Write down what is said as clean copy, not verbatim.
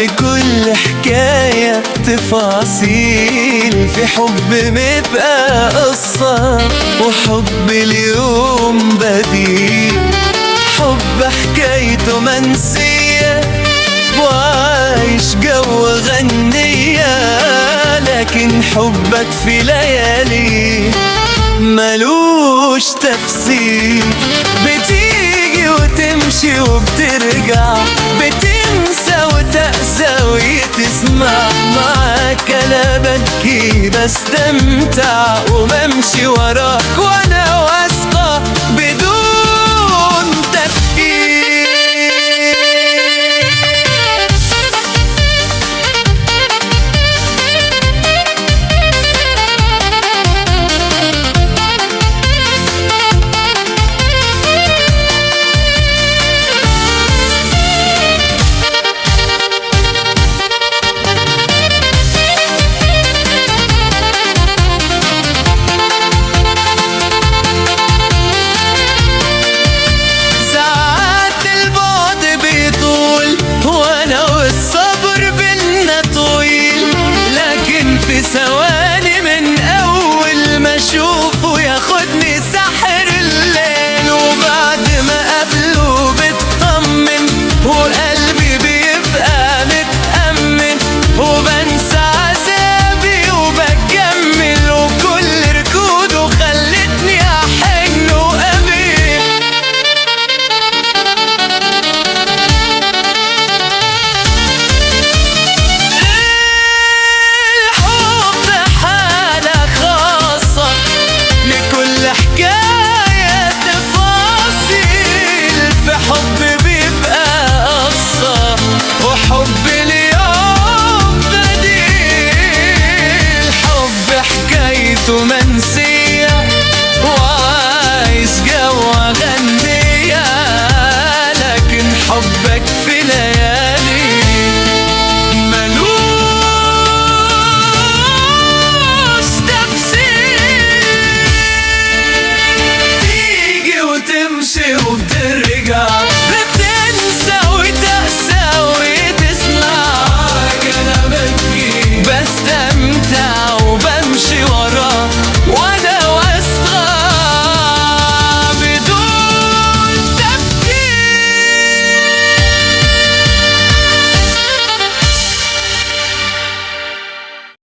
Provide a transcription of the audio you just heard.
لكل حكاية تفاصيل، في حب مبقى قصة وحب اليوم بديل. حب حكايته منسية وعايش جو غنية، لكن حبك في ليالي ملوش تفسير. بتيجي وتمشي وبترجع، بتنسى وتأسى وتسمع، معاك انا ببكي بستمتع وبمشي وراك وانا